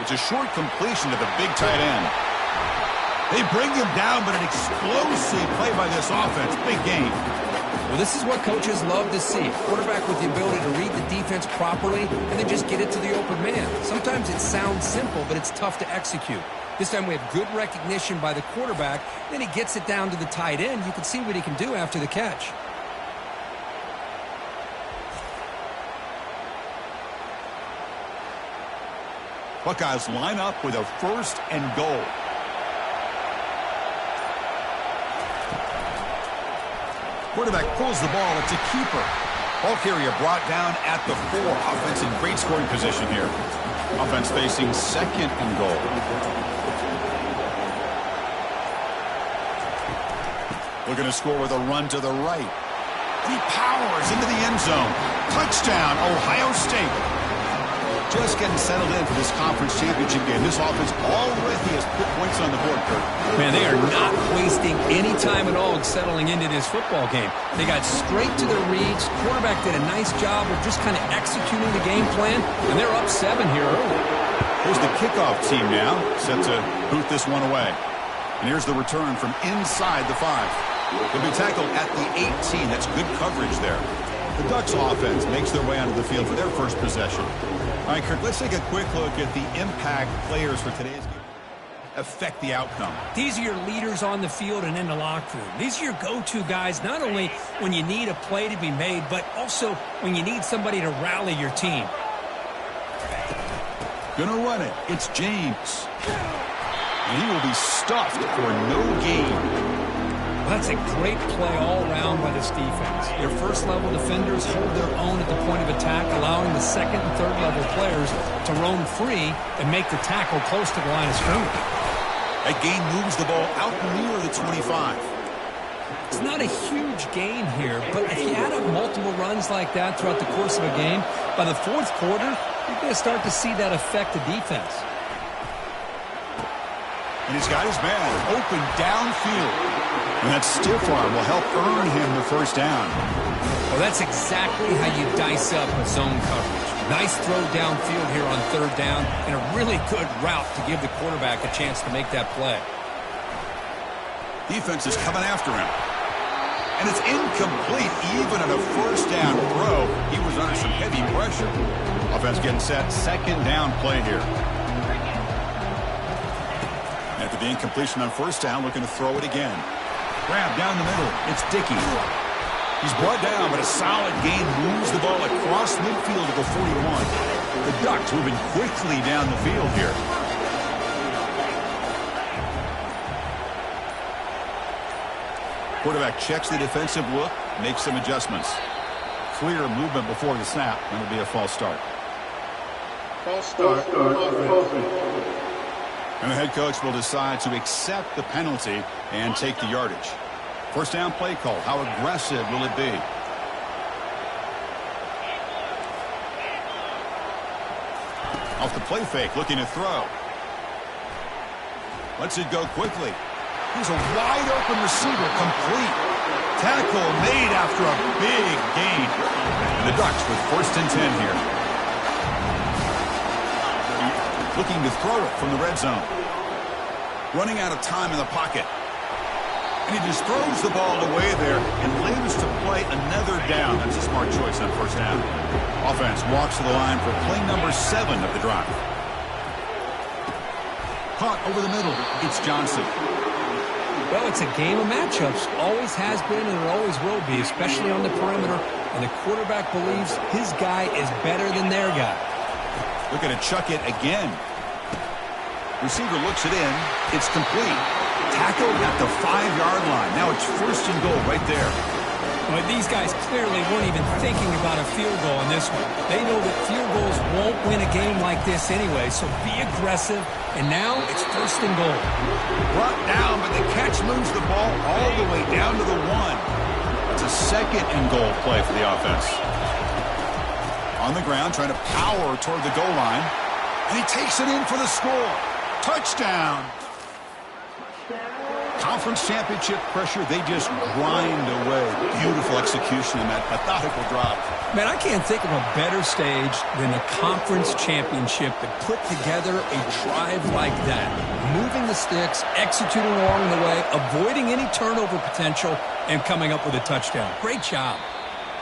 It's a short completion to the big tight end. They bring him down, but an explosive play by this offense. Big game. Well, this is what coaches love to see. Quarterback with the ability to read the defense properly and then just get it to the open man. Sometimes it sounds simple, but it's tough to execute. This time we have good recognition by the quarterback. Then he gets it down to the tight end. You can see what he can do after the catch. Buckeyes line up with a 1st and goal. Quarterback pulls the ball. It's a keeper. Ball carrier brought down at the 4. Offense in great scoring position here. Offense facing 2nd and goal. Looking to score with a run to the right. He powers into the end zone. Touchdown, Ohio State. Just getting settled in for this conference championship game. This offense already has put points on the board, Kurt. Man, they are not wasting any time at all settling into this football game. They got straight to their reads. Quarterback did a nice job of just kind of executing the game plan, and they're up 7 here early. Here's the kickoff team now, set to boot this one away. And here's the return from inside the 5. They'll be tackled at the 18. That's good coverage there. The Ducks offense makes their way onto the field for their first possession. All right, Kirk, let's take a quick look at the impact players for today's game affect the outcome. These are your leaders on the field and in the locker room. These are your go-to guys, not only when you need a play to be made, but also when you need somebody to rally your team. Gonna run it. It's James. And he will be stuffed for no gain. That's a great play all around by this defense. Your first-level defenders hold their own at the point of attack, allowing the second and third-level players to roam free and make the tackle close to the line of scrimmage. That gain moves the ball out near the 25. It's not a huge gain here, but if you add up multiple runs like that throughout the course of a game, by the 4th quarter, you're going to start to see that affect the defense. And he's got his man open downfield. And that stiff arm will help earn him the first down. Well, that's exactly how you dice up a zone coverage. Nice throw downfield here on 3rd down, and a really good route to give the quarterback a chance to make that play. Defense is coming after him. And it's incomplete, even on a first down throw. He was under some heavy pressure. Offense getting set. 2nd down play here. After the incompletion on 1st down, looking to throw it again. Grab down the middle. It's Dickey. He's brought down, but a solid gain moves the ball across midfield to the 41. The Ducks moving quickly down the field here. Quarterback checks the defensive look, makes some adjustments. Clear movement before the snap, and it'll be a false start. False start. And the head coach will decide to accept the penalty and take the yardage. 1st down play call. How aggressive will it be? Off the play fake, looking to throw. Lets it go quickly. Here's a wide open receiver, complete. Tackle made after a big gain. And the Ducks with 1st and 10 here. Looking to throw it from the red zone. Running out of time in the pocket. And he just throws the ball away there and lives to play another down. That's a smart choice on 1st down. Offense walks to the line for play number 7 of the drive. Caught over the middle. It's Johnson. Well, it's a game of matchups. Always has been and it always will be, especially on the perimeter. And the quarterback believes his guy is better than their guy. Looking to chuck it again. Receiver looks it in. It's complete. Tackled at the 5-yard line. Now it's 1st and goal right there. Well, these guys clearly weren't even thinking about a field goal in this one. They know that field goals won't win a game like this anyway, so be aggressive. And now it's 1st and goal. Brought down, but the catch moves the ball all the way down to the 1. It's a 2nd and goal play for the offense. On the ground, trying to power toward the goal line. And he takes it in for the score. Touchdown. Conference championship pressure, they just grind away. Beautiful execution in that methodical drop. Man, I can't think of a better stage than the conference championship to put together a drive like that. Moving the sticks, executing along the way, avoiding any turnover potential, and coming up with a touchdown. Great job.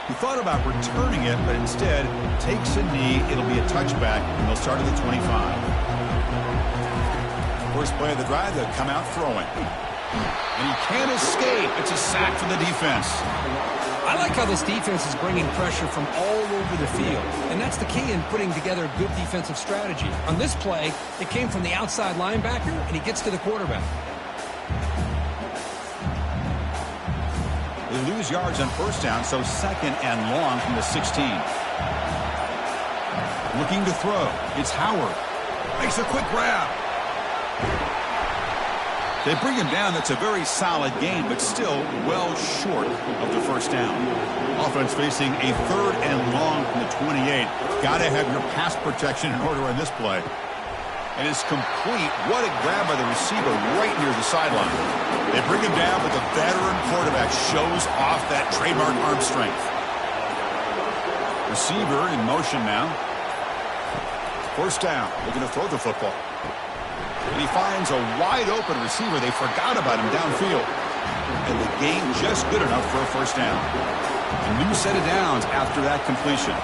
He thought about returning it, but instead takes a knee. It'll be a touchback, and they'll start at the 25. First play of the drive, they'll come out throwing. And he can't escape. It's a sack for the defense. I like how this defense is bringing pressure from all over the field. And that's the key in putting together a good defensive strategy. On this play, it came from the outside linebacker, and he gets to the quarterback. They lose yards on first down, so second and long from the 16. Looking to throw. It's Howard. Makes a quick grab. They bring him down. That's a very solid gain, but still well short of the first down. Offense facing a third and long from the 28. Got to have your pass protection in order on this play. And it's complete. What a grab by the receiver right near the sideline. They bring him down, but the veteran quarterback shows off that trademark arm strength. Receiver in motion now. First down. Looking to throw the football. And he finds a wide-open receiver. They forgot about him downfield. And the gain just good enough for a first down. A new set of downs after that completion.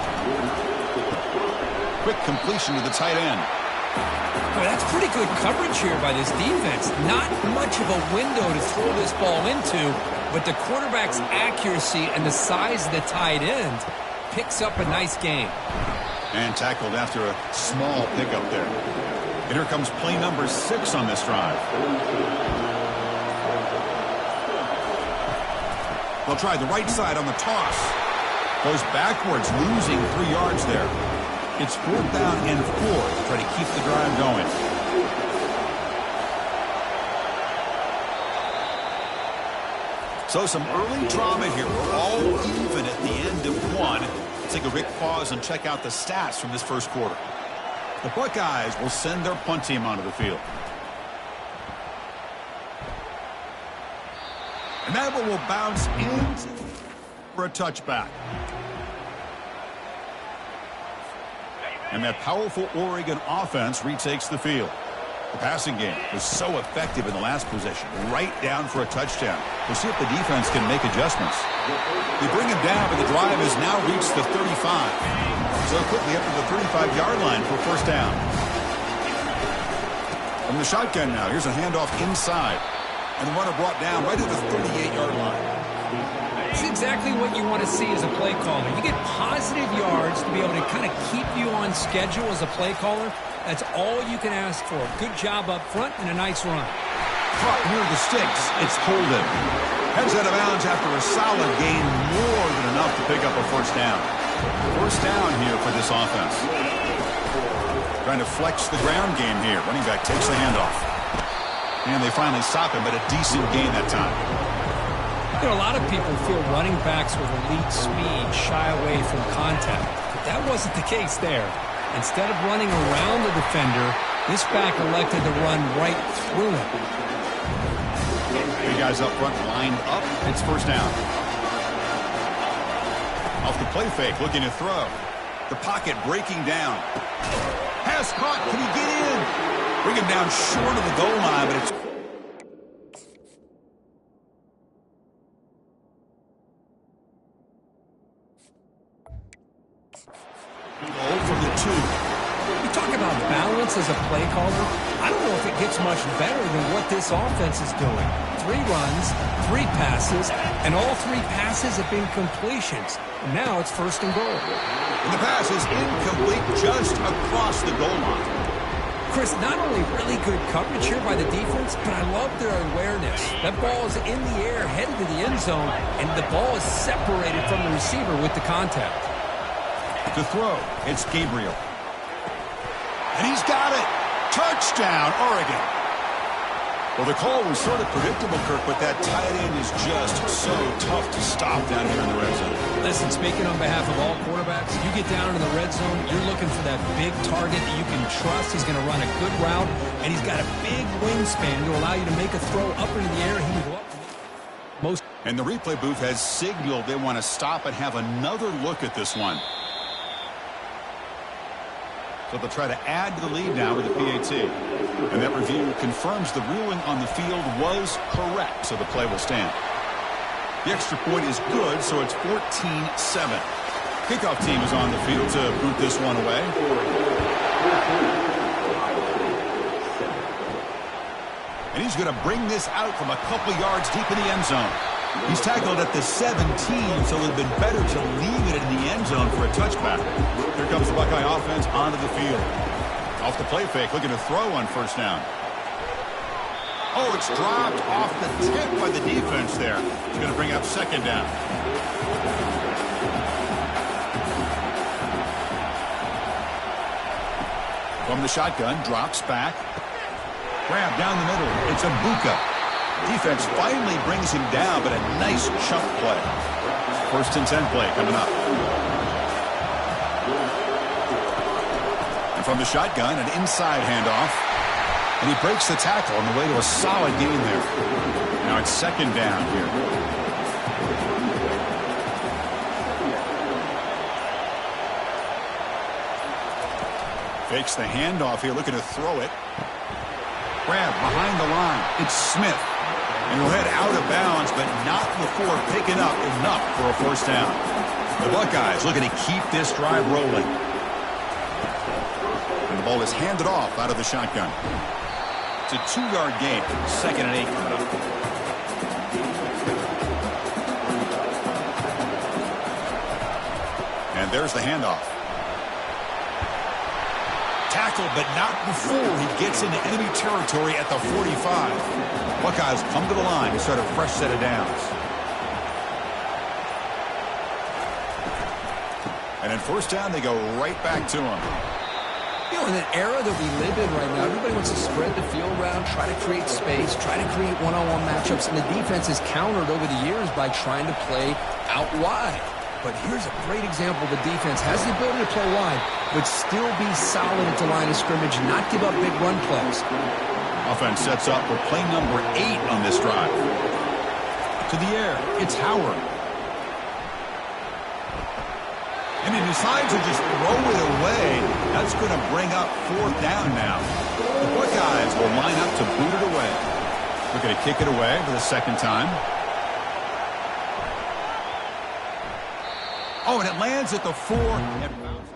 Quick completion to the tight end. Well, that's pretty good coverage here by this defense. Not much of a window to throw this ball into, but the quarterback's accuracy and the size of the tight end picks up a nice gain. And tackled after a small pickup there. And here comes play number 6 on this drive. They'll try the right side on the toss. Goes backwards, losing 3 yards there. It's 4th down and 4 to try to keep the drive going. So some early drama here. We're all even at the end of 1. Let's take a quick pause and check out the stats from this first quarter. The Buckeyes will send their punt team onto the field. And that one will bounce in for a touchback. And that powerful Oregon offense retakes the field. The passing game was so effective in the last possession. Right down for a touchdown. We'll see if the defense can make adjustments. They bring him down, but the drive has now reached the 35. So quickly up to the 35-yard line for first down. From the shotgun now, here's a handoff inside. And the runner brought down right at the 38-yard line. It's exactly what you want to see as a play caller. You get positive yards to be able to kind of keep you on schedule as a play caller. That's all you can ask for. Good job up front and a nice run. Caught near the sticks. It's Holden. Heads out of bounds after a solid gain, more than enough to pick up a first down. First down here for this offense. Trying to flex the ground game here. Running back takes the handoff. And they finally stop him, but a decent gain that time. You know, a lot of people feel running backs with elite speed shy away from contact. But that wasn't the case there. Instead of running around the defender, this back elected to run right through him. Three guys up front lined up. It's first down. Off the play fake, looking to throw. The pocket breaking down. Pass caught. Can he get in? Bring him down short of the goal line, but it's... from the 2. You talk about balance as a play caller. I don't know if it gets much better than what this offense is doing. 3 runs, 3 passes, and all 3 passes have been completions. And now it's first and goal. And the pass is incomplete just across the goal line. Chris, not only really good coverage here by the defense, but I love their awareness. That ball is in the air, headed to the end zone, and the ball is separated from the receiver with the contact. To throw, it's Gabriel. And he's got it. Touchdown, Oregon. Well, the call was sort of predictable, Kirk, but that tight end is just so tough to stop down here in the red zone. Listen, speaking on behalf of all quarterbacks, you get down in the red zone, you're looking for that big target that you can trust. He's going to run a good route, and he's got a big wingspan to allow you to make a throw up into the air. He can go up. And the replay booth has signaled they want to stop and have another look at this one. So they'll try to add to the lead now with the PAT. And that review confirms the ruling on the field was correct, so the play will stand. The extra point is good, so it's 14-7. Kickoff team is on the field to boot this one away. And he's going to bring this out from a couple yards deep in the end zone. He's tackled at the 17, so it would have been better to leave it in the end zone for a touchback. Here comes the Buckeye offense onto the field. Off the play fake, looking to throw on first down. Oh, it's dropped off the tip by the defense there. It's going to bring up second down. From the shotgun, drops back. Grab down the middle. It's Abuka. Defense finally brings him down, but a nice chunk play. First and 10 play coming up. And from the shotgun, an inside handoff. And he breaks the tackle on the way to a solid gain there. Now it's second down here. Fakes the handoff here, looking to throw it. Grab behind the line. It's Smith. And he'll head out of bounds, but not before picking up enough for a first down. The Buckeyes looking to keep this drive rolling. And the ball is handed off out of the shotgun. It's a 2-yard gain. Second and 8 coming up. And there's the handoff. Tackled, but not before he gets into enemy territory at the 45. Buckeyes come to the line to start a fresh set of downs. And in first down, they go right back to him. You know, in an era that we live in right now, everybody wants to spread the field around, try to create space, try to create one-on-one matchups, and the defense has countered over the years by trying to play out wide. But here's a great example. The defense has the ability to play wide, but still be solid at the line of scrimmage, not give up big run plays. Offense sets up for play number 8 on this drive. To the air, it's Howard. And he decides to just throw it away. That's going to bring up fourth down now. The Buckeyes will line up to boot it away. We're going to kick it away for the second time. Oh, and it lands at the 4 and bounces.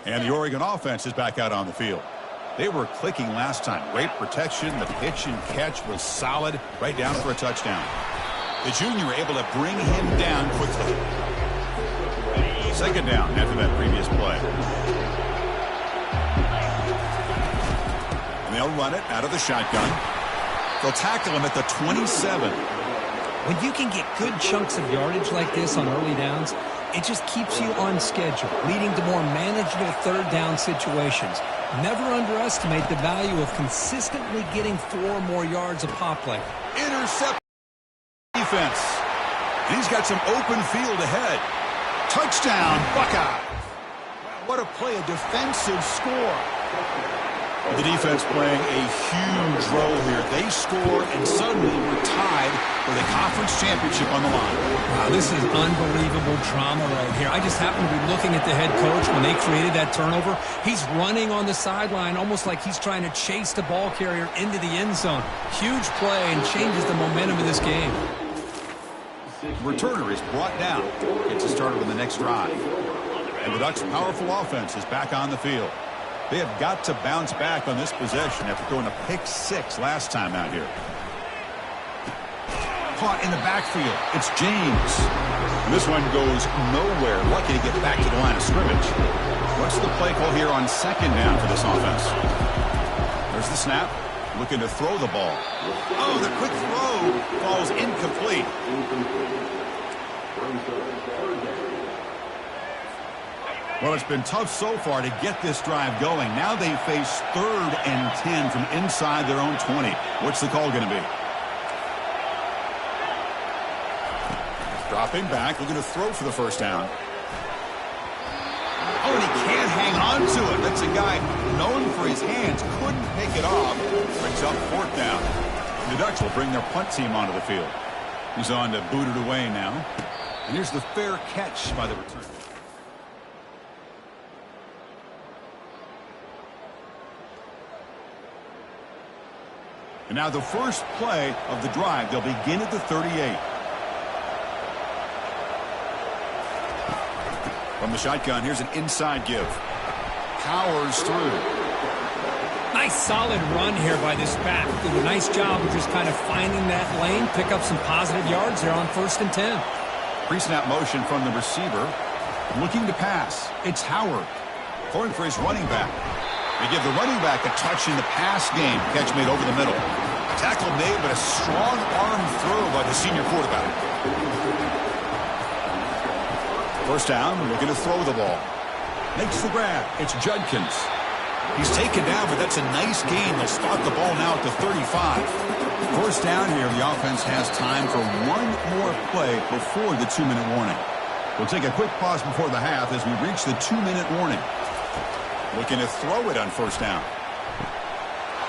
And the Oregon offense is back out on the field. They were clicking last time. Great protection. The pitch and catch was solid. Right down for a touchdown. The junior able to bring him down quickly. Second down after that previous play. And they'll run it out of the shotgun. They'll tackle him at the 27. When you can get good chunks of yardage like this on early downs, it just keeps you on schedule, leading to more manageable third down situations. Never underestimate the value of consistently getting 4 or more yards a pop like that. Intercept defense. And he's got some open field ahead. Touchdown, Buckeye. What a play, a defensive score. The defense playing a huge role here. They score, and suddenly we're tied with a conference championship on the line. Wow, this is unbelievable drama right here. I just happen to be looking at the head coach when they created that turnover. He's running on the sideline almost like he's trying to chase the ball carrier into the end zone. Huge play and changes the momentum of this game. Returner is brought down. Gets us started on the next drive. And the Ducks' powerful offense is back on the field. They have got to bounce back on this possession after throwing a pick-6 last time out here. Caught in the backfield. It's James. And this one goes nowhere. Lucky to get back to the line of scrimmage. What's the play call here on second down for this offense? There's the snap. Looking to throw the ball. Oh, the quick throw falls incomplete. Well, it's been tough so far to get this drive going. Now they face 3rd and 10 from inside their own 20. What's the call going to be? Dropping back, looking to throw for the first down. Oh, and he can't hang on to it. That's a guy known for his hands. Couldn't pick it off. Brings up 4th down. The Ducks will bring their punt team onto the field. He's on to boot it away now. And here's the fair catch by the return. And now the first play of the drive. They'll begin at the 38. From the shotgun, here's an inside give. Powers through. Nice solid run here by this back. Did a nice job of just kind of finding that lane, pick up some positive yards there on 1st and 10. Pre-snap motion from the receiver. Looking to pass. It's Howard. Going for his running back. They give the running back a touch in the pass game. Catch made over the middle. Tackle made, but a strong arm throw by the senior quarterback. First down, looking to throw the ball. Makes the grab. It's Judkins. He's taken down, but that's a nice gain. They'll spot the ball now at the 35. First down here, the offense has time for one more play before the 2-minute warning. We'll take a quick pause before the half as we reach the 2-minute warning. Looking to throw it on first down.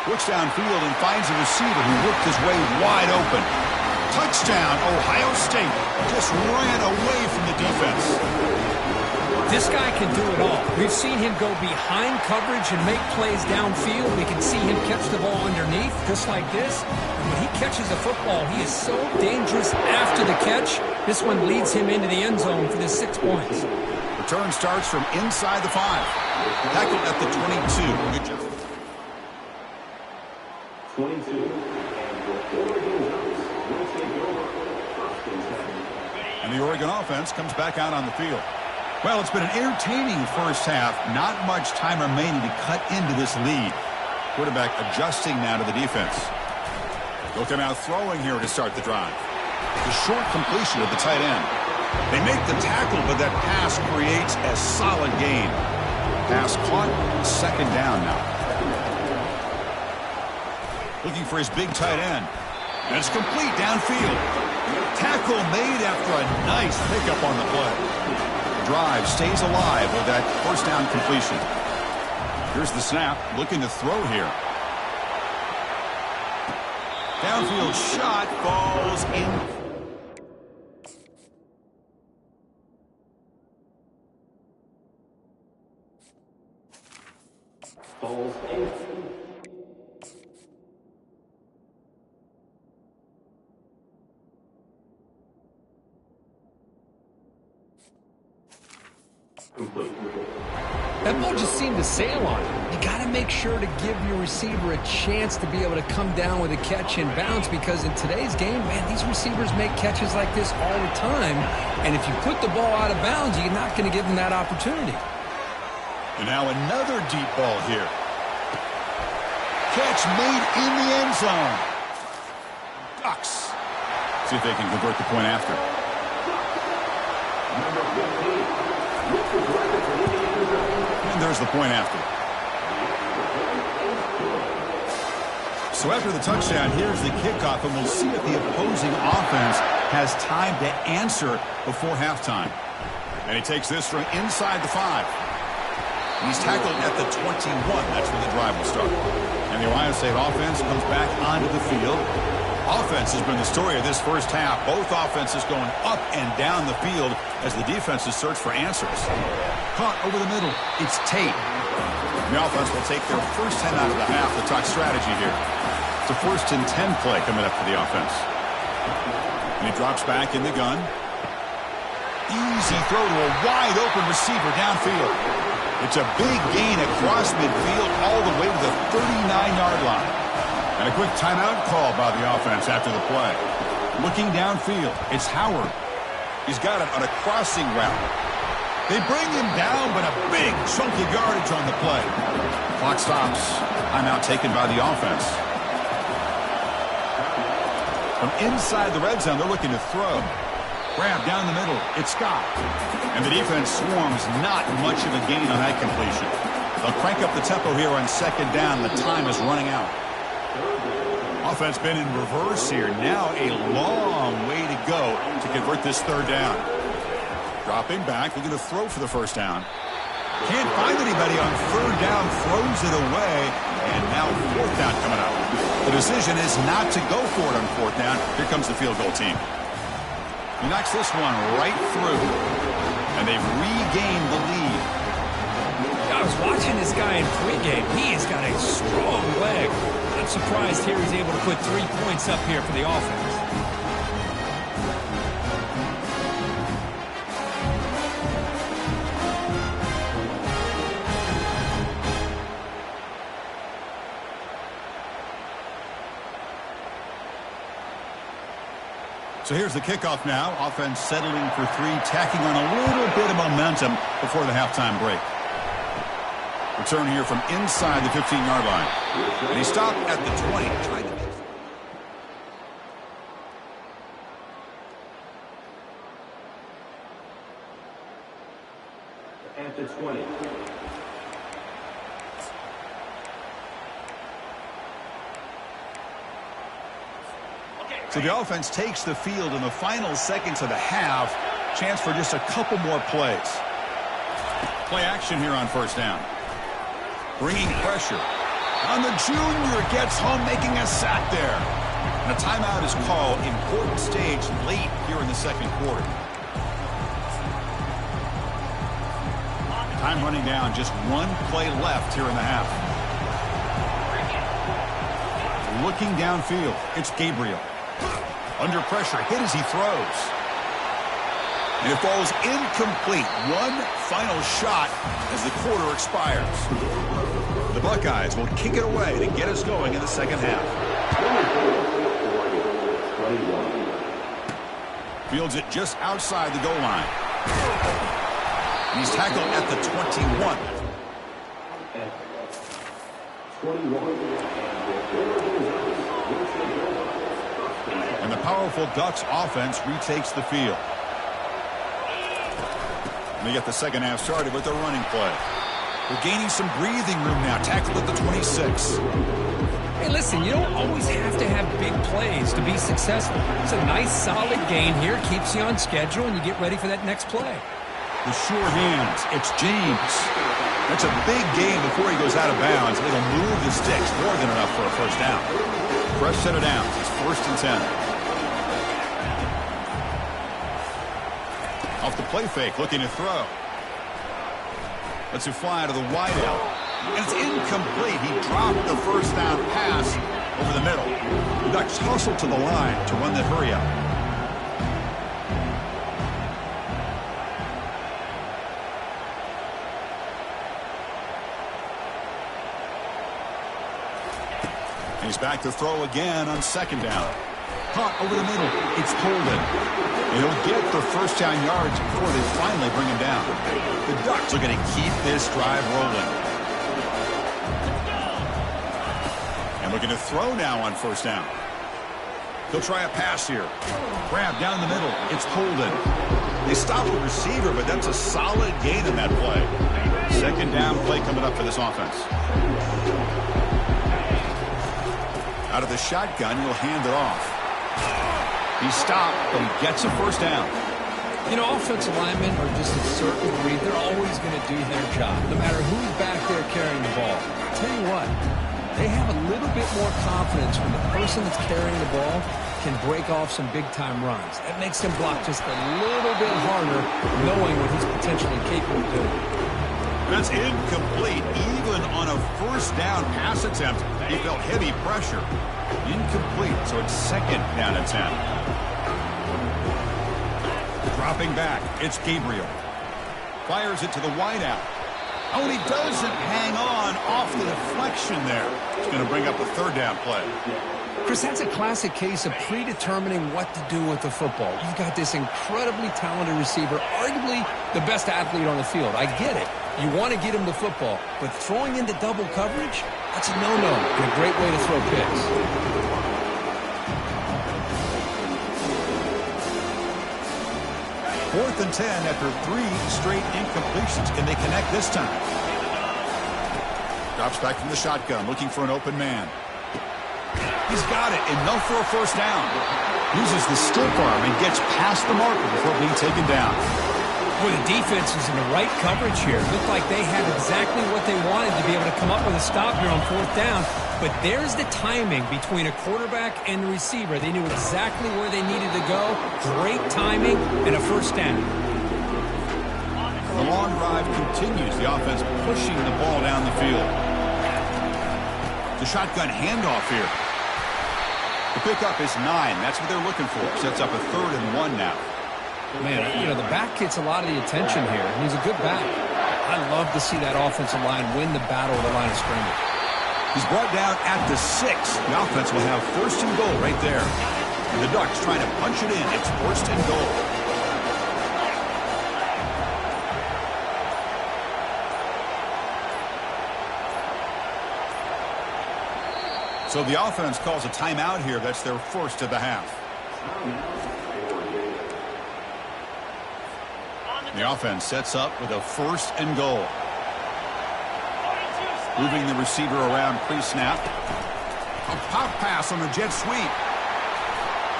Looks downfield and finds a receiver who worked his way wide open. Touchdown, Ohio State. Just ran away from the defense. This guy can do it all. We've seen him go behind coverage and make plays downfield. We can see him catch the ball underneath, just like this. And when he catches a football, he is so dangerous after the catch. This one leads him into the end zone for the 6 points. Return starts from inside the 5. Tackled at the 22. Good job. 22. And the Oregon offense comes back out on the field. Well, it's been an entertaining first half. Not much time remaining to cut into this lead. Quarterback adjusting now to the defense. They'll come out throwing here to start the drive. The short completion of the tight end. They make the tackle, but that pass creates a solid gain. Pass caught, second down now. Looking for his big tight end. And it's complete downfield. Tackle made after a nice pickup on the play. The drive stays alive with that first down completion. Here's the snap, looking to throw here. Downfield shot falls in. Falls in. Complete. That ball just seemed to sail on him. You got to make sure to give your receiver a chance to be able to come down with a catch and bounce, because in today's game, man, these receivers make catches like this all the time. And if you put the ball out of bounds, you're not going to give them that opportunity. And now another deep ball here. Catch made in the end zone. Ducks. See if they can convert the point after. And there's the point after. So after the touchdown, here's the kickoff, and we'll see if the opposing offense has time to answer before halftime. And he takes this from inside the 5. He's tackled at the 21. That's where the drive will start. And the Ohio State offense comes back onto the field. Offense has been the story of this first half. Both offenses going up and down the field as the defenses search for answers. Caught over the middle. It's Tate. The offense will take their first 10 out of the half to talk strategy here. It's a 1st and 10 play coming up for the offense. And he drops back in the gun. Easy throw to a wide open receiver downfield. It's a big gain across midfield all the way to the 39-yard line. And a quick timeout call by the offense after the play. Looking downfield, it's Howard. He's got it on a crossing route. They bring him down, but a big chunk of yardage on the play. Clock stops. Timeout taken by the offense. From inside the red zone, they're looking to throw. Grab down the middle. It's Scott. And the defense swarms not much of a gain on that completion. They'll crank up the tempo here on 2nd down. The time is running out. Offense been in reverse here. Now a long way to go to convert this 3rd down. Dropping back, looking to throw for the 1st down. Can't find anybody on 3rd down, throws it away, and now 4th down coming up. The decision is not to go for it on 4th down. Here comes the field goal team. He knocks this one right through, and they've regained the lead. I was watching this guy in pregame. He has got a strong leg. I'm surprised here he's able to put 3 points up here for the offense. So here's the kickoff now. Offense settling for 3, tacking on a little bit of momentum before the halftime break. Return here from inside the 15-yard line. And he stopped at the 20. Tried to make at the 20. So the offense takes the field in the final seconds of the half. Chance for just a couple more plays. Play action here on 1st down. Bringing pressure. On the junior, gets home, making a sack there. And a timeout is called. Important stage late here in the 2nd quarter. Time running down. Just 1 play left here in the half. Looking downfield. It's Gabriel. Under pressure, hit as he throws. And it falls incomplete. One final shot as the quarter expires. The Buckeyes will kick it away to get us going in the 2nd half. Fields it just outside the goal line. And he's tackled at the 21. 21. And the powerful Ducks offense retakes the field. And they get the 2nd half started with their running play. They're gaining some breathing room now. Tackled at the 26. Hey, listen, you don't always have to have big plays to be successful. It's a nice, solid gain here. Keeps you on schedule, and you get ready for that next play. The sure hands. It's James. That's a big gain before he goes out of bounds. It'll move the sticks more than enough for a 1st down. Fresh set of downs. It's 1st and 10. Off the play fake, looking to throw. Lets it fly to the wideout. And it's incomplete. He dropped the 1st down pass over the middle. The Ducks hustle to the line to run the hurry up. Back to throw again on second down. Caught over the middle. It's Holden. He'll get the first down yards before they finally bring him down. The Ducks are going to keep this drive rolling. And looking to throw now on first down. He'll try a pass here. Grab down the middle. It's Holden. They stop the receiver, but that's a solid gain in that play. Second down play coming up for this offense. Out of the shotgun, he'll hand it off. He stopped, but he gets a first down. You know, offensive linemen are just a certain breed. They're always going to do their job, no matter who's back there carrying the ball. I'll tell you what, they have a little bit more confidence when the person that's carrying the ball can break off some big-time runs. That makes them block just a little bit harder, knowing what he's potentially capable of doing. That's incomplete. Even on a first down pass attempt, he felt heavy pressure. Incomplete, so it's second down and 10. Dropping back, it's Gabriel. Fires it to the wideout. Oh, and he doesn't hang on off the deflection there. It's going to bring up a third down play. Chris, that's a classic case of predetermining what to do with the football. You've got this incredibly talented receiver, arguably the best athlete on the field. I get it. You want to get him the football, but throwing into double coverage, that's a no-no and a great way to throw picks. Fourth and 10 after 3 straight incompletions. Can they connect this time? Drops back from the shotgun, looking for an open man. He's got it, enough for a first down. Uses the stiff arm and gets past the marker before being taken down. Boy, the defense is in the right coverage here. It looked like they had exactly what they wanted to be able to come up with a stop here on fourth down. But there's the timing between a quarterback and the receiver. They knew exactly where they needed to go. Great timing and a first down. The long drive continues. The offense pushing the ball down the field. The shotgun handoff here. The pickup is 9. That's what they're looking for. Sets up a 3rd and 1 now. Man, you know, the back gets a lot of the attention here. He's a good back. I love to see that offensive line win the battle of the line of scrimmage. He's brought down at the 6. The offense will have 1st and goal right there. And the Ducks trying to punch it in. It's 1st and goal. So the offense calls a timeout here. That's their first of the half. The offense sets up with a 1st and goal. Moving the receiver around pre-snap. A pop pass on the jet sweep.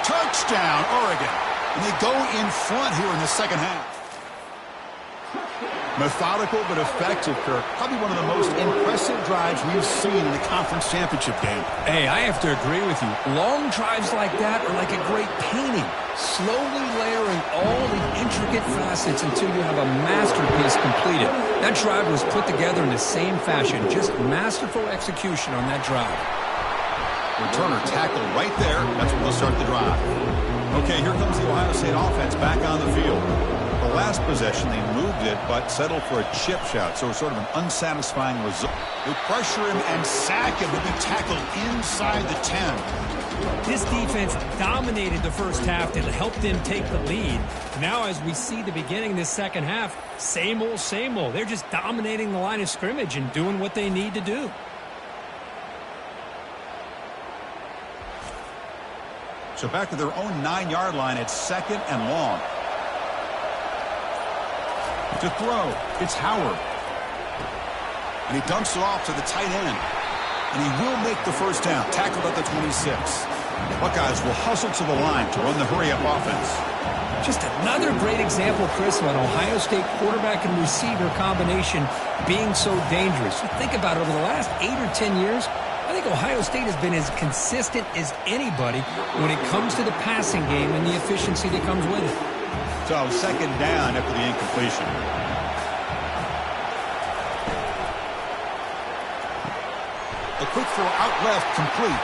Touchdown, Oregon. And they go in front here in the second half. Methodical but effective, Kirk. Probably one of the most impressive drives we've seen in the conference championship game. Hey, I have to agree with you. Long drives like that are like a great painting. Slowly layering all the intricate facets until you have a masterpiece completed. That drive was put together in the same fashion. Just masterful execution on that drive. Returner tackled right there. That's when they'll start the drive. Okay, here comes the Ohio State offense back on the field. The last possession, they moved it, but settled for a chip shot, so sort of an unsatisfying result. They pressure him and sack him to be tackled inside the 10. This defense dominated the first half and helped them take the lead. Now, as we see the beginning of this second half, same old, same old. They're just dominating the line of scrimmage and doing what they need to do. So back to their own 9-yard line, it's 2nd and long. To throw, it's Howard. And he dumps it off to the tight end. And he will make the first down, tackled at the 26. Buckeyes will hustle to the line to run the hurry-up offense. Just another great example, Chris, of an Ohio State quarterback and receiver combination being so dangerous. You think about it, over the last 8 or 10 years, I think Ohio State has been as consistent as anybody when it comes to the passing game and the efficiency that comes with it. So 2nd down after the incompletion. A quick throw out left, complete.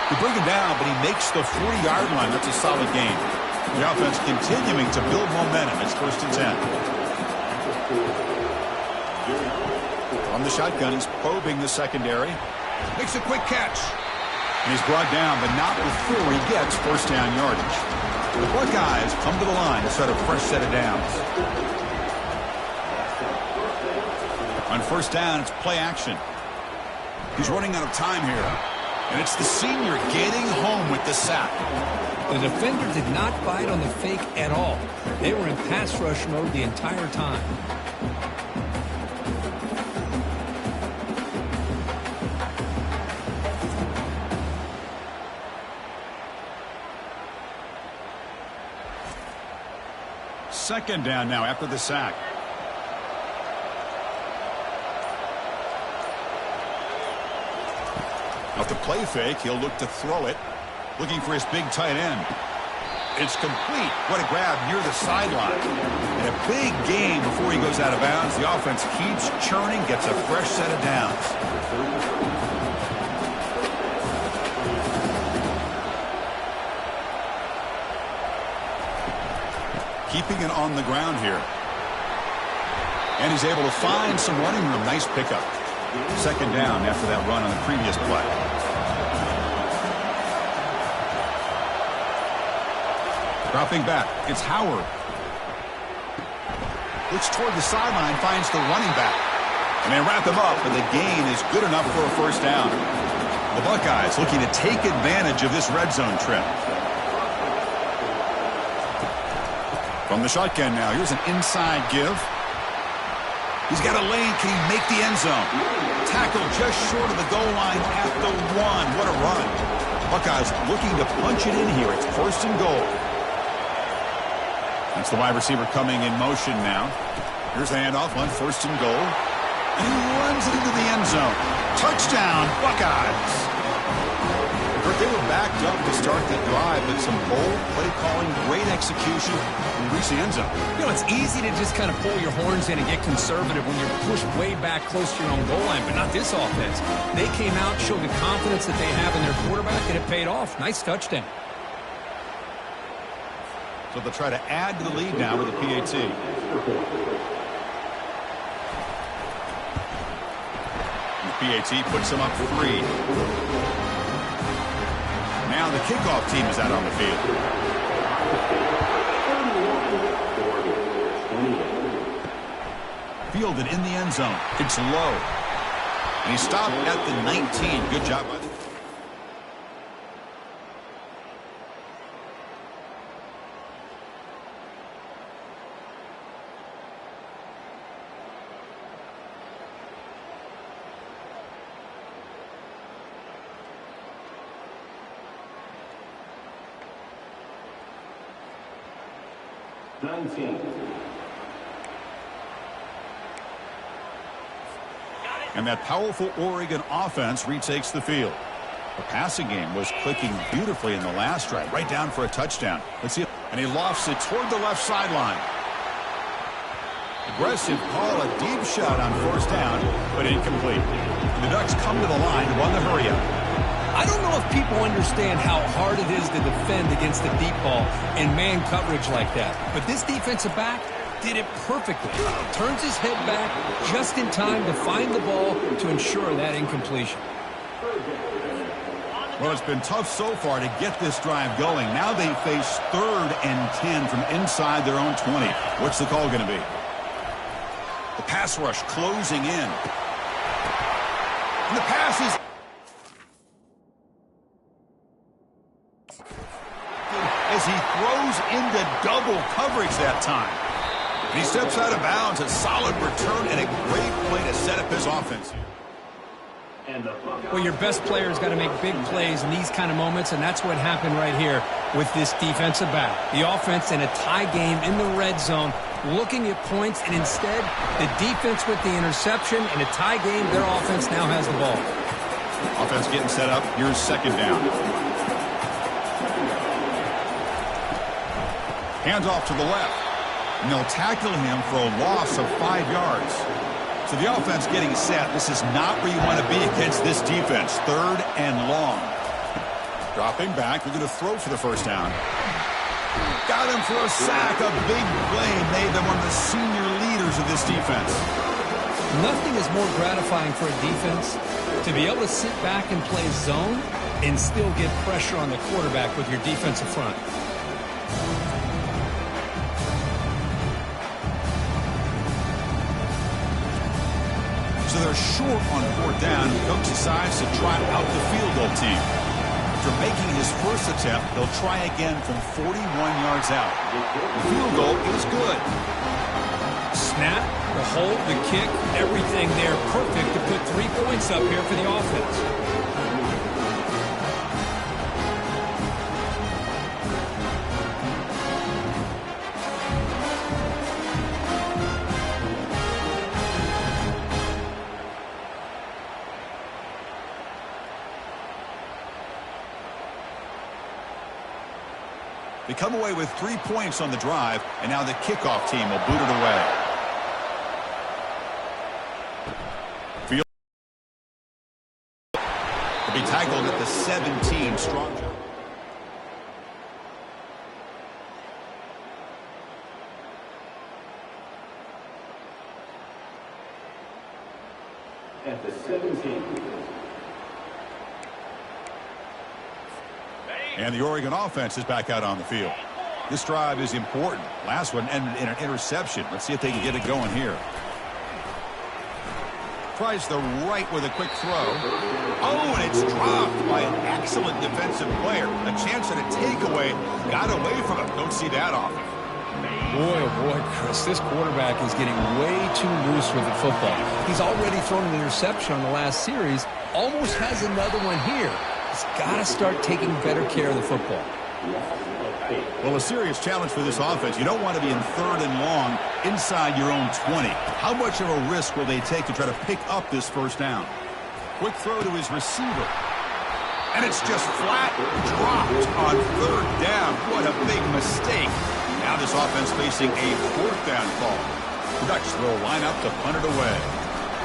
They bring him down, but he makes the 40-yard line. That's a solid gain. The offense continuing to build momentum. It's 1st and 10. On the shotgun, he's probing the secondary. Makes a quick catch. And he's brought down, but not before he gets first down yardage. The Buckeyes come to the line to start a fresh set of downs. On first down, it's play action. He's running out of time here. And it's the senior getting home with the sack. The defender did not bite on the fake at all. They were in pass rush mode the entire time. Second down now after the sack. Off the play fake, he'll look to throw it. Looking for his big tight end. It's complete. What a grab near the sideline. And a big game before he goes out of bounds. The offense keeps churning, gets a fresh set of downs. Keeping it on the ground here. And he's able to find some running room. Nice pickup. Second down after that run on the previous play. Dropping back, it's Howard. Looks toward the sideline, finds the running back. And they wrap him up, and the gain is good enough for a first down. The Buckeyes looking to take advantage of this red zone trip. From the shotgun now, here's an inside give. He's got a lane. Can he make the end zone? Tackle just short of the goal line at the 1. What a run. Buckeyes looking to punch it in here. It's first and goal. That's the wide receiver coming in motion now. Here's the handoff on first and goal. And he runs it into the end zone. Touchdown, Buckeyes. They were backed up to start the drive, but some bold play calling, great execution, and reach the end zone. You know, it's easy to just kind of pull your horns in and get conservative when you're pushed way back close to your own goal line, but not this offense. They came out, showed the confidence that they have in their quarterback, and it paid off. Nice touchdown. So they'll try to add to the lead now with a PAT. The PAT puts them up 3. Now the kickoff team is out on the field. Fielded in the end zone. It's low. And he stopped at the 19. Good job by the... And that powerful Oregon offense retakes the field. The passing game was clicking beautifully in the last drive, right down for a touchdown. Let's see. And he lofts it toward the left sideline. Aggressive call, a deep shot on first down, but incomplete. And the Ducks come to the line to run the hurry-up. I don't know if people understand how hard it is to defend against the deep ball in man coverage like that. But this defensive back did it perfectly. Turns his head back just in time to find the ball to ensure that incompletion. Well, it's been tough so far to get this drive going. Now they face 3rd and 10 from inside their own 20. What's the call going to be? The pass rush closing in. And the pass is... as he throws into double coverage that time. And he steps out of bounds. A solid return and a great play to set up his offense. Well, your best player's got to make big plays in these kind of moments, and that's what happened right here with this defensive back. The offense in a tie game in the red zone, looking at points, and instead, the defense with the interception. In a tie game, their offense now has the ball. Offense getting set up. Here's second down. Hands off to the left. And they'll tackle him for a loss of 5 yards. So the offense getting set. This is not where you want to be against this defense. 3rd and long. Dropping back. They're going to throw for the first down. Got him for a sack. A big play made them one of the senior leaders of this defense. Nothing is more gratifying for a defense to be able to sit back and play zone and still get pressure on the quarterback with your defensive front. So they're short on 4th down. The coach decides to try out the field goal team. After making his first attempt, they'll try again from 41 yards out. The field goal is good. Snap, the hold, the kick, everything there perfect to put 3 points up here for the offense. They come away with 3 points on the drive, and now the kickoff team will boot it away. Field will be tackled at the 17. Strong job. At the 17. And the Oregon offense is back out on the field. This drive is important. Last one ended in an interception. Let's see if they can get it going here. Tries the right with a quick throw. Oh, and it's dropped by an excellent defensive player. A chance at a takeaway. Got away from him. Don't see that often. Boy, oh boy, Chris, this quarterback is getting way too loose with the football. He's already thrown an interception on the last series. Almost has another one here. He's got to start taking better care of the football. Well, a serious challenge for this offense. You don't want to be in 3rd and long inside your own 20. How much of a risk will they take to try to pick up this 1st down? Quick throw to his receiver. And it's just flat dropped on 3rd down. What a big mistake. Now this offense facing a 4th down call. The Ducks will line up to punt it away.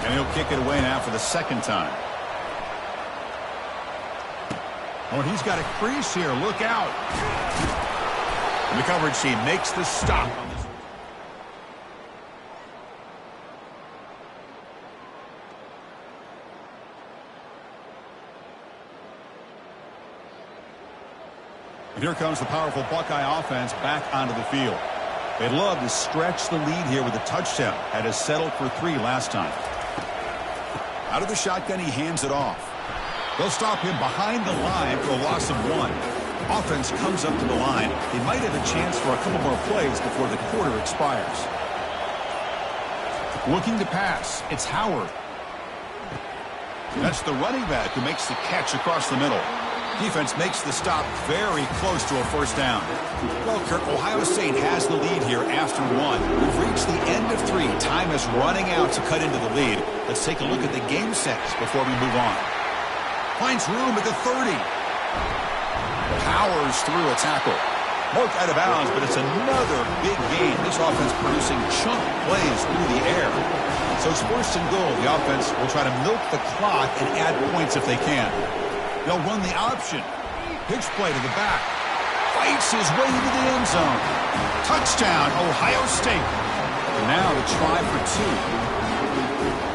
And he'll kick it away now for the 2nd time. Oh, and he's got a crease here. Look out. And the coverage team makes the stop on this. And here comes the powerful Buckeye offense back onto the field. They'd love to stretch the lead here with a touchdown. Had us settled for 3 last time. Out of the shotgun, he hands it off. They'll stop him behind the line for a loss of 1. Offense comes up to the line. They might have a chance for a couple more plays before the quarter expires. Looking to pass. It's Howard. That's the running back who makes the catch across the middle. Defense makes the stop very close to a 1st down. Well, Kirk, Ohio State has the lead here after 1. We've reached the end of 3. Time is running out to cut into the lead. Let's take a look at the game sets before we move on. Finds room at the 30. Powers through a tackle. Marked out of bounds, but it's another big game. This offense producing chunk plays through the air. So it's 1st and goal. The offense will try to milk the clock and add points if they can. They'll run the option. Pitch play to the back. Fights his way into the end zone. Touchdown, Ohio State. And now the try for 2.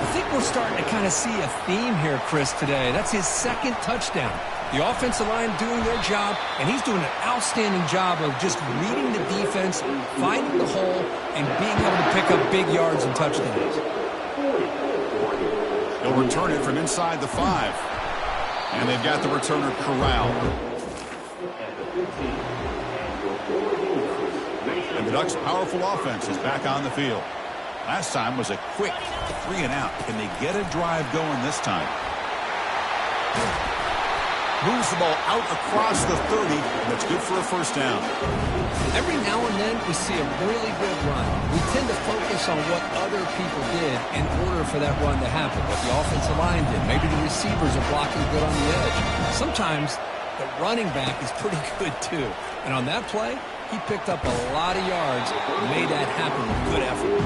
I think we're starting to kind of see a theme here, Chris, today. That's his 2nd touchdown. The offensive line doing their job, and he's doing an outstanding job of just reading the defense, finding the hole, and being able to pick up big yards and touchdowns. He'll return it from inside the 5. And they've got the returner corralled. And the Ducks' powerful offense is back on the field. Last time was a quick 3 and out. Can they get a drive going this time? Moves the ball out across the 30, and that's good for a 1st down. Every now and then we see a really good run. We tend to focus on what other people did in order for that run to happen, what the offensive line did. Maybe the receivers are blocking good on the edge. Sometimes the running back is pretty good too. And on that play, he picked up a lot of yards and made that happen with good effort.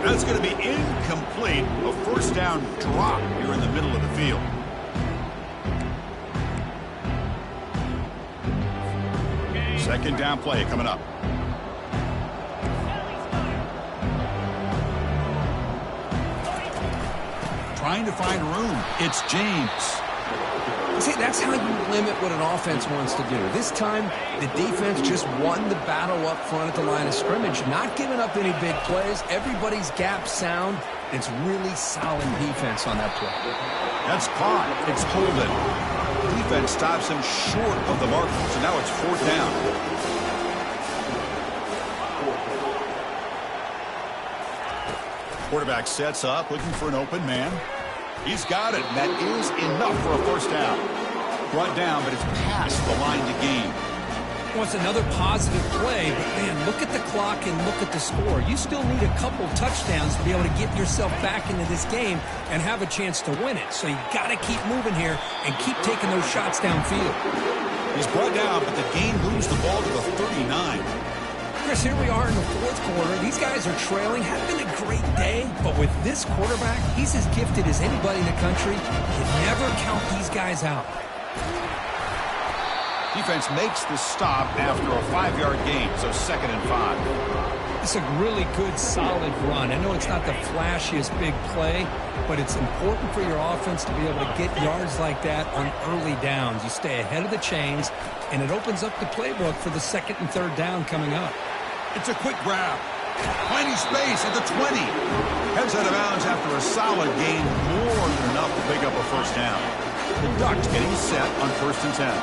That's going to be incomplete. A 1st down drop here in the middle of the field. Second down play coming up. Trying to find room. It's James. See, that's how you limit what an offense wants to do. This time, the defense just won the battle up front at the line of scrimmage, not giving up any big plays. Everybody's gap sound. It's really solid defense on that play. That's caught. It's holding. Defense stops him short of the mark, so now it's 4th down. Quarterback sets up, looking for an open man. He's got it, and that is enough for a 1st down. Brought down, but it's past the line to gain. Well, it's another positive play, but man, look at the clock and look at the score. You still need a couple touchdowns to be able to get yourself back into this game and have a chance to win it. So you got to keep moving here and keep taking those shots downfield. He's brought down, but the game moves the ball to the 39. Chris, here we are in the 4th quarter. These guys are trailing. Had been a great day, but with this quarterback, he's as gifted as anybody in the country. You never count these guys out. Defense makes the stop after a 5-yard gain, so 2nd and 5. It's a really good, solid run. I know it's not the flashiest big play, but it's important for your offense to be able to get yards like that on early downs. You stay ahead of the chains, and it opens up the playbook for the 2nd and 3rd down coming up. It's a quick grab. Finding space at the 20. Heads out of bounds after a solid gain, more than enough to pick up a 1st down. The Ducks getting set on 1st and 10.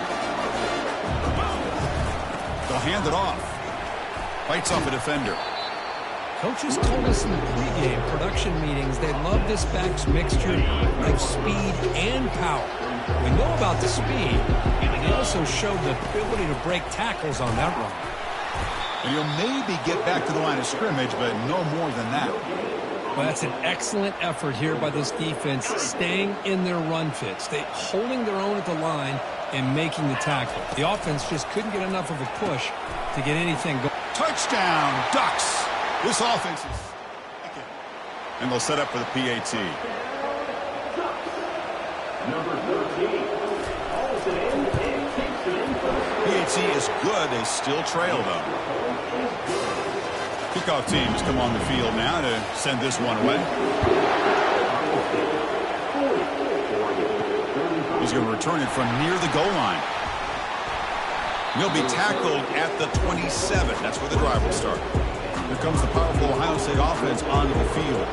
They'll hand it off. Fights off a defender. Coaches told us in the pregame production meetings they love this back's mixture of speed and power. We know about the speed, and he also showed the ability to break tackles on that run. And he'll maybe get back to the line of scrimmage, but no more than that. Well, that's an excellent effort here by this defense, staying in their run fits. They holding their own at the line and making the tackle. The offense just couldn't get enough of a push to get anything going. Touchdown, Ducks. This offense is second. And they'll set up for the PAT. Number 13. PAT is good. They still trail, though. Kickoff teams come on the field now to send this one away. He's going to return it from near the goal line. He'll be tackled at the 27. That's where the drive will start. Here comes the powerful Ohio State offense onto the field.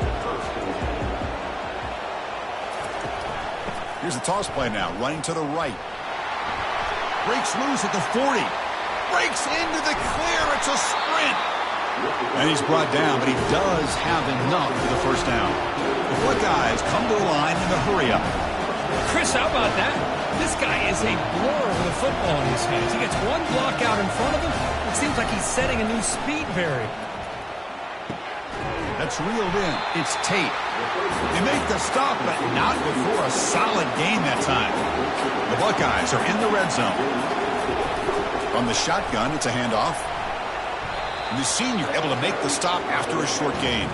Here's the toss play now, running to the right. Breaks loose at the 40. Breaks into the clear. It's a sprint. And he's brought down, but he does have enough for the 1st down. The Buckeyes come to the line in a hurry-up. Chris, how about that? This guy is a blur with a football in his hands. He gets one block out in front of him. It seems like he's setting a new speed variant. That's reeled in. It's Tate. They make the stop, but not before a solid gain that time. The Buckeyes are in the red zone. From the shotgun, it's a handoff. And the senior able to make the stop after a short gain.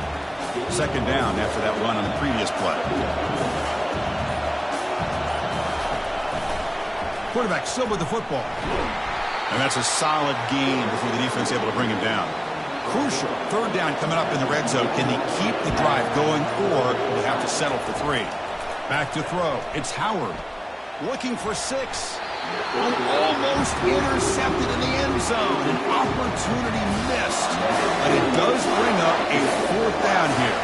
2nd down after that run on the previous play. Quarterback still with the football. And that's a solid gain before the defense able to bring him down. Crucial 3rd down coming up in the red zone. Can he keep the drive going, or will he have to settle for 3? Back to throw. It's Howard looking for 6. Almost intercepted in the end zone. An opportunity missed. But it does bring up a 4th down here.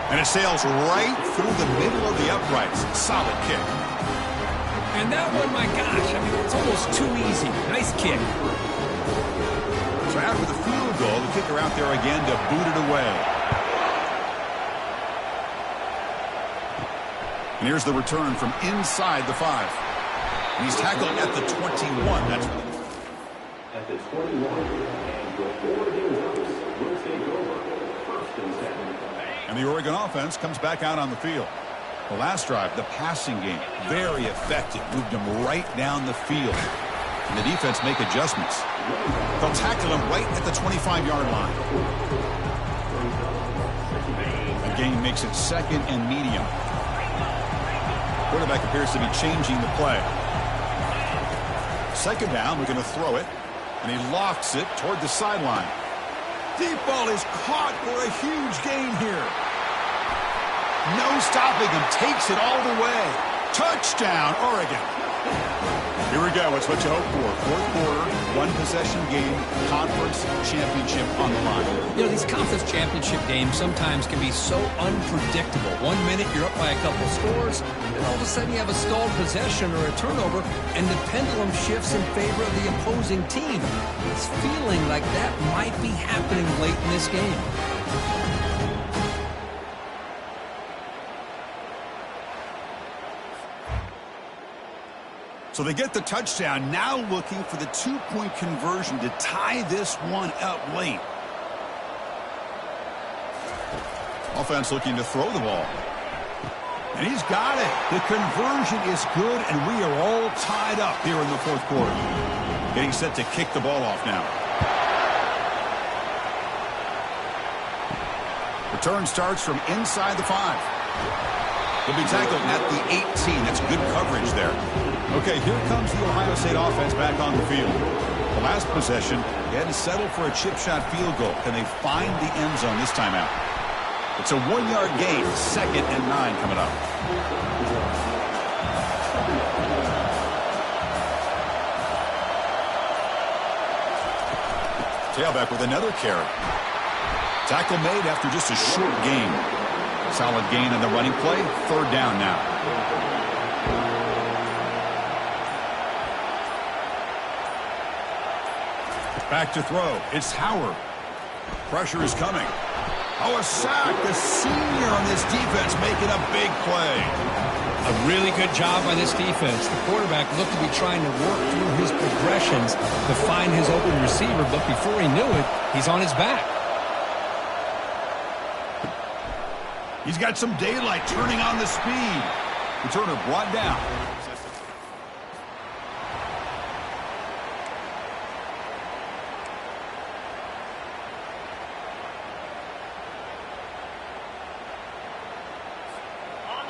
And it sails right through the middle of the uprights. Solid kick. And that one, my gosh, I mean, it's almost too easy. Nice kick. So after the field goal, the kicker out there again to boot it away. And here's the return from inside the 5. And he's tackled at the 21. That's At the 21, and your Oregon Ducks will take over 1st and 10. And the Oregon offense comes back out on the field. The last drive, the passing game, very effective. Moved him right down the field. And the defense make adjustments. They'll tackle him right at the 25-yard line. The game makes it 2nd and medium. Quarterback appears to be changing the play. 2nd down, we're going to throw it. And he lofts it toward the sideline. Deep ball is caught for a huge gain here. No stopping him. Takes it all the way. Touchdown, Oregon. Here we go. It's what you hope for. Fourth quarter, one-possession game, conference championship on the line. You know, these conference championship games sometimes can be so unpredictable. 1 minute you're up by a couple scores, and all of a sudden you have a stalled possession or a turnover, and the pendulum shifts in favor of the opposing team. It's feeling like that might be happening late in this game. So they get the touchdown, now looking for the two-point conversion to tie this one up late. Offense looking to throw the ball. And he's got it. The conversion is good, and we are all tied up here in the fourth quarter. Getting set to kick the ball off now. Return starts from inside the 5. He'll be tackled at the 18. That's good coverage there. Okay, here comes the Ohio State offense back on the field. The last possession, they had to settle for a chip shot field goal. Can they find the end zone this time out? It's a 1-yard gain, 2nd and 9 coming up. Tailback with another carry. Tackle made after just a short gain. Solid gain on the running play. 3rd down now. Back to throw. It's Howard. Pressure is coming. Oh, a sack. The senior on this defense making a big play. A really good job by this defense. The quarterback looked to be trying to work through his progressions to find his open receiver, but before he knew it, he's on his back. He's got some daylight turning on the speed. Returner brought down.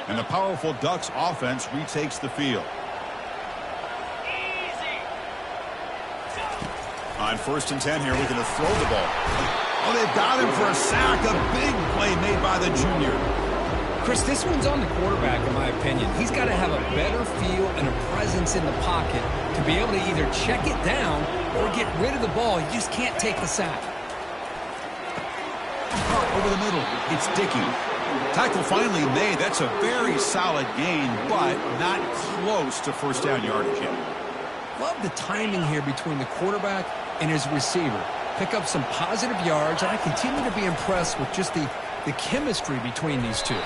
And the powerful Ducks offense retakes the field. On 1st and 10 here, looking to throw the ball. Oh, they've got him for a sack. A big play made by the junior. Chris, this one's on the quarterback, in my opinion. He's got to have a better feel and a presence in the pocket to be able to either check it down or get rid of the ball. You just can't take the sack. Over the middle, it's Dickey. Tackle finally made. That's a very solid gain, but not close to 1st down yardage yet. Love the timing here between the quarterback and his receiver. Pick up some positive yards, and I continue to be impressed with just the chemistry between these two.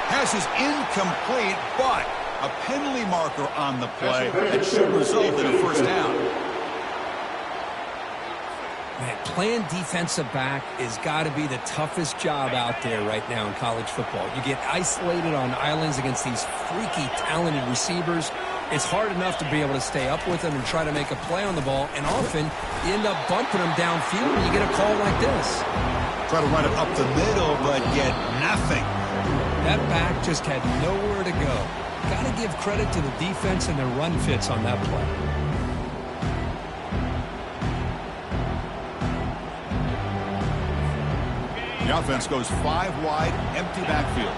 Pass is incomplete, but a penalty marker on the play that should result in a 1st down. Man, playing defensive back has got to be the toughest job out there right now in college football. You get isolated on islands against these freaky, talented receivers. It's hard enough to be able to stay up with them and try to make a play on the ball, and often you end up bumping them downfield and you get a call like this. Try to run it up the middle, but get nothing. That back just had nowhere to go. Got to give credit to the defense and their run fits on that play. The offense goes 5 wide, empty backfield.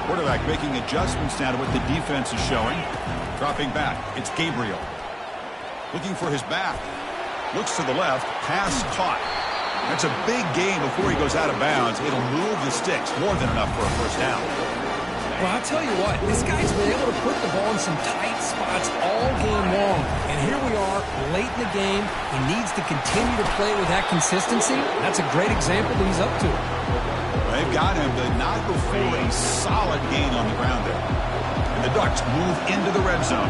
Quarterback making adjustments now to what the defense is showing. Dropping back. It's Gabriel. Looking for his back. Looks to the left. Pass caught. That's a big gain before he goes out of bounds. It'll move the sticks. More than enough for a 1st down. Well, I'll tell you what. This guy's been able to put the ball in some tight spots all game long. And here we are, late in the game. He needs to continue to play with that consistency. That's a great example that he's up to. They've got him, but not before a solid gain on the ground there. And the Ducks move into the red zone.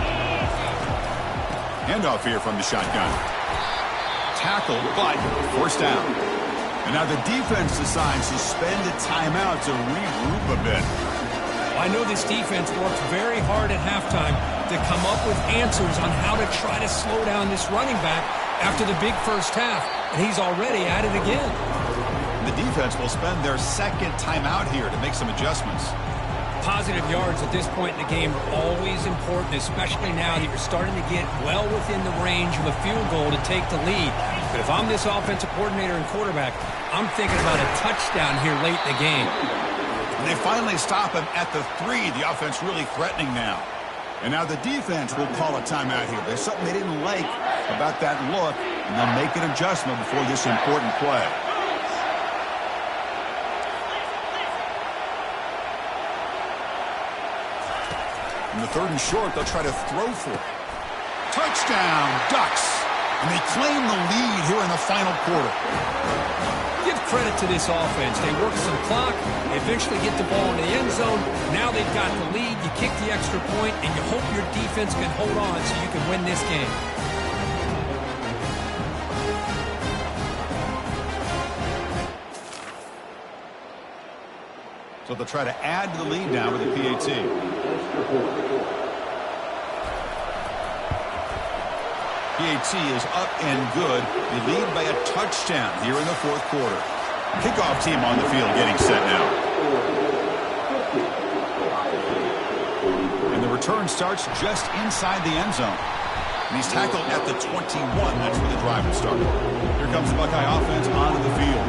Handoff here from the shotgun. Tackle, but 1st down. And now the defense decides to spend a timeout to regroup a bit. I know this defense worked very hard at halftime to come up with answers on how to try to slow down this running back after the big 1st half. And he's already at it again. The defense will spend their 2nd timeout here to make some adjustments. Positive yards at this point in the game are always important, especially now that you're starting to get well within the range of a field goal to take the lead. But if I'm this offensive coordinator and quarterback, I'm thinking about a touchdown here late in the game. And they finally stop him at the 3. The offense really threatening now. And now the defense will call a timeout here. There's something they didn't like about that look, and they'll make an adjustment before this important play. In the 3rd and short, they'll try to throw for it. Touchdown, Ducks. And they claim the lead here in the final quarter. Give credit to this offense. They work some clock. They eventually get the ball in the end zone. Now they've got the lead. You kick the extra point, and you hope your defense can hold on so you can win this game. So they'll try to add to the lead now with the PAT. PAT is up and good. They lead by a touchdown here in the 4th quarter. Kickoff team on the field getting set now. And the return starts just inside the end zone. And he's tackled at the 21. That's where the drive will start. Here comes the Buckeye offense onto the field.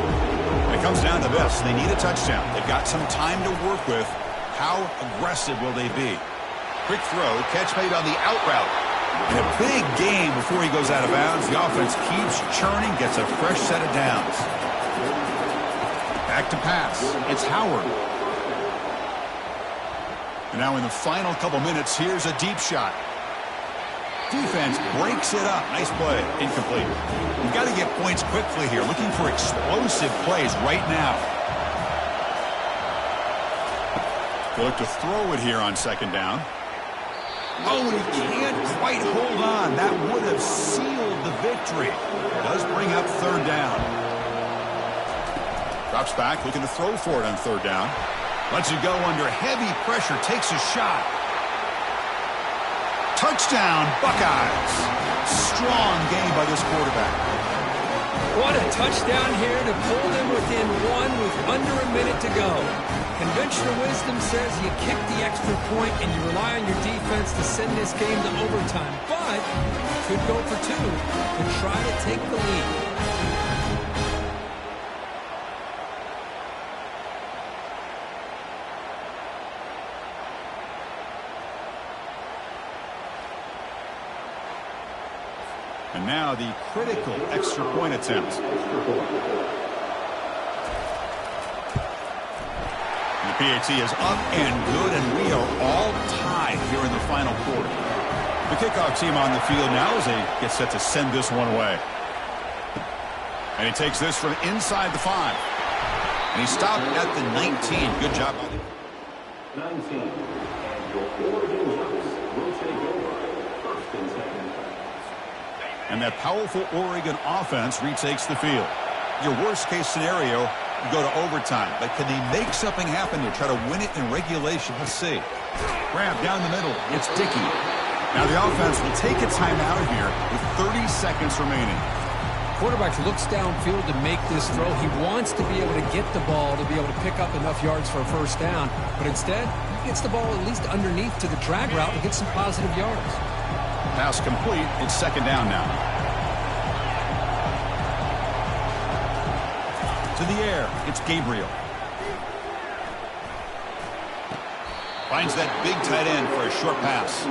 And it comes down to this. They need a touchdown. They've got some time to work with. How aggressive will they be? Quick throw. Catch made on the out route. And a big game before he goes out of bounds. The offense keeps churning, gets a fresh set of downs. Back to pass. It's Howard. And now in the final couple minutes, here's a deep shot. Defense breaks it up. Nice play. Incomplete. You've got to get points quickly here. Looking for explosive plays right now. They look to throw it here on 2nd down. Oh, and he can't quite hold on. That would have sealed the victory. Does bring up 3rd down. Drops back, looking to throw for it on 3rd down. Lets it go under heavy pressure. Takes a shot. Touchdown, Buckeyes. Strong game by this quarterback. What a touchdown here to pull them within 1 with under a minute to go. Conventional wisdom says you kick the extra point and you rely on your defense to send this game to overtime. But you could go for 2 to try to take the lead. And now the critical extra point attempt. The PAT is up and good, and we are all tied here in the final quarter. The kickoff team on the field now as they get set to send this one away. And he takes this from inside the 5. And he stopped at the 19. Good job by the 19. And your Oregon Ducks will take over 1st and 2nd. And that powerful Oregon offense retakes the field. Your worst-case scenario, you go to overtime. But can they make something happen here? Try to win it in regulation. Let's see. Grab down the middle. It's Dickey. Now the offense will take a timeout here with 30 seconds remaining. Quarterback looks downfield to make this throw. He wants to be able to get the ball to be able to pick up enough yards for a 1st down. But instead, he gets the ball at least underneath to the drag route to get some positive yards. Pass complete. It's 2nd down now. To the air. It's Gabriel. Finds that big tight end for a short pass.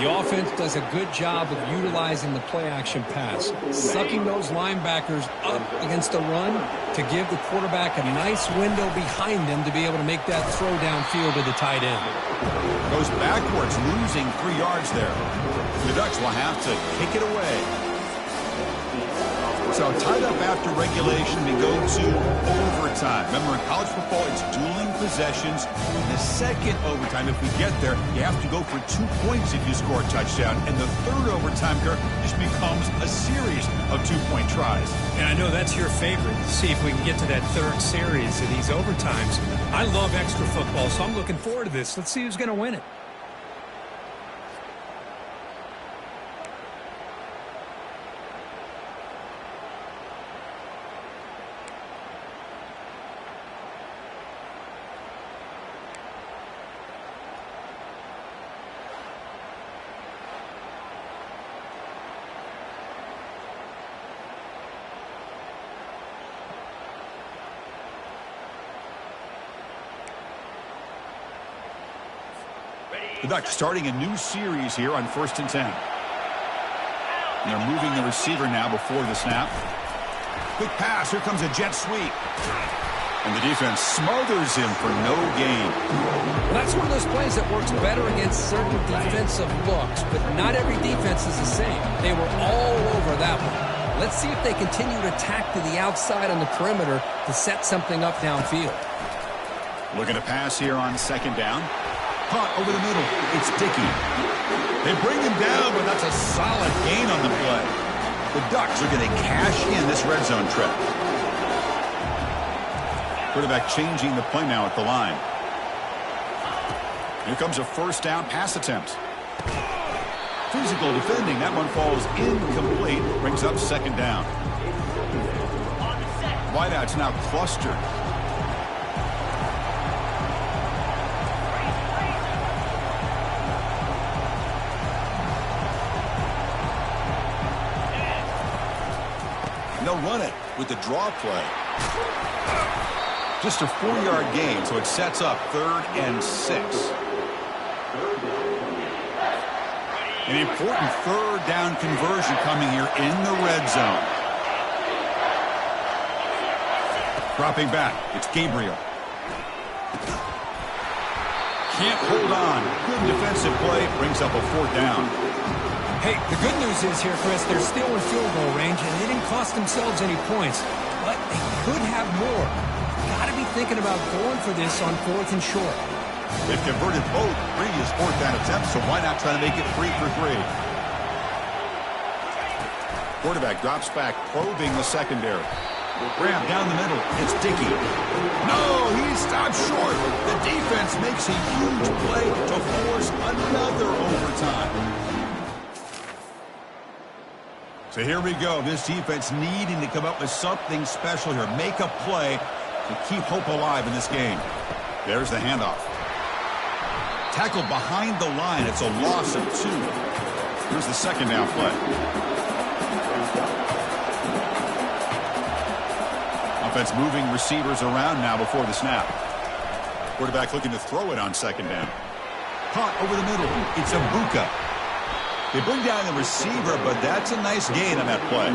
The offense does a good job of utilizing the play-action pass, sucking those linebackers up against the run to give the quarterback a nice window behind them to be able to make that throw downfield to the tight end. Goes backwards, losing 3 yards there. The Ducks will have to kick it away. So tied up after regulation, we go to overtime. Remember, in college football, it's dueling possessions. In the 2nd overtime, if we get there, you have to go for 2 points if you score a touchdown. And the 3rd overtime, Kirk, just becomes a series of 2-point tries. And I know that's your favorite. See if we can get to that 3rd series of these overtimes. I love extra football, so I'm looking forward to this. Let's see who's going to win it. The Ducks starting a new series here on 1st and 10. And they're moving the receiver now before the snap. Quick pass. Here comes a jet sweep. And the defense smothers him for no gain. Well, that's one of those plays that works better against certain defensive looks, but not every defense is the same. They were all over that one. Let's see if they continue to attack to the outside on the perimeter to set something up downfield. Looking to pass here on 2nd down. Caught over the middle. It's Dickey. They bring him down, but that's a solid gain on the play. The Ducks are going to cash in this red zone trip. Quarterback changing the play now at the line. Here comes a 1st down pass attempt. Physical defending. That one falls incomplete. Brings up 2nd down. Wideouts now clustered. They'll run it with the draw play. Just a 4-yard gain, so it sets up 3rd and 6. An important 3rd down conversion coming here in the red zone. Dropping back, it's Gabriel. Can't hold on. Good defensive play, brings up a 4th down. Hey, the good news is here, Chris, they're still in field goal range, and they didn't cost themselves any points. But they could have more. Got to be thinking about going for this on 4th and short. They've converted both previous 4th down attempts, so why not try to make it 3 for 3? Quarterback drops back, probing the secondary. Graham down the middle. It's Dickey. No, he stopped short. The defense makes a huge play to force another overtime. So here we go. This defense needing to come up with something special here. Make a play to keep hope alive in this game. There's the handoff. Tackled behind the line. It's a loss of 2. Here's the 2nd down play. Offense moving receivers around now before the snap. Quarterback looking to throw it on 2nd down. Caught over the middle. It's Abuka. They bring down the receiver, but that's a nice gain on that play.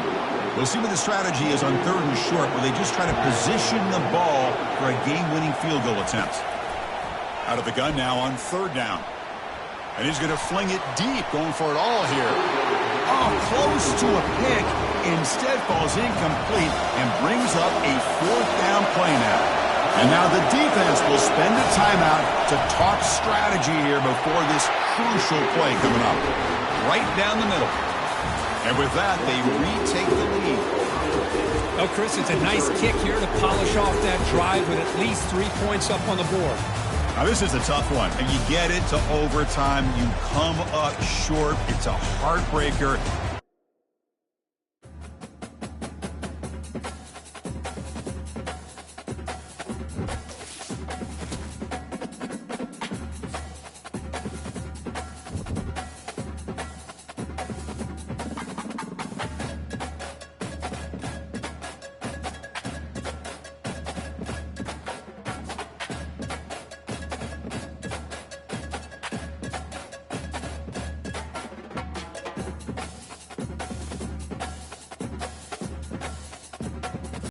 We'll see what the strategy is on 3rd and short, where they just try to position the ball for a game-winning field goal attempt. Out of the gun now on 3rd down. And he's going to fling it deep, going for it all here. Oh, close to a pick. Instead falls incomplete and brings up a 4th down play now. And now the defense will spend a timeout to talk strategy here before this crucial play coming up. Right down the middle. And with that, they retake the lead. Oh, Chris, it's a nice kick here to polish off that drive with at least 3 points up on the board. Now, this is a tough one. And you get it to overtime. You come up short. It's a heartbreaker.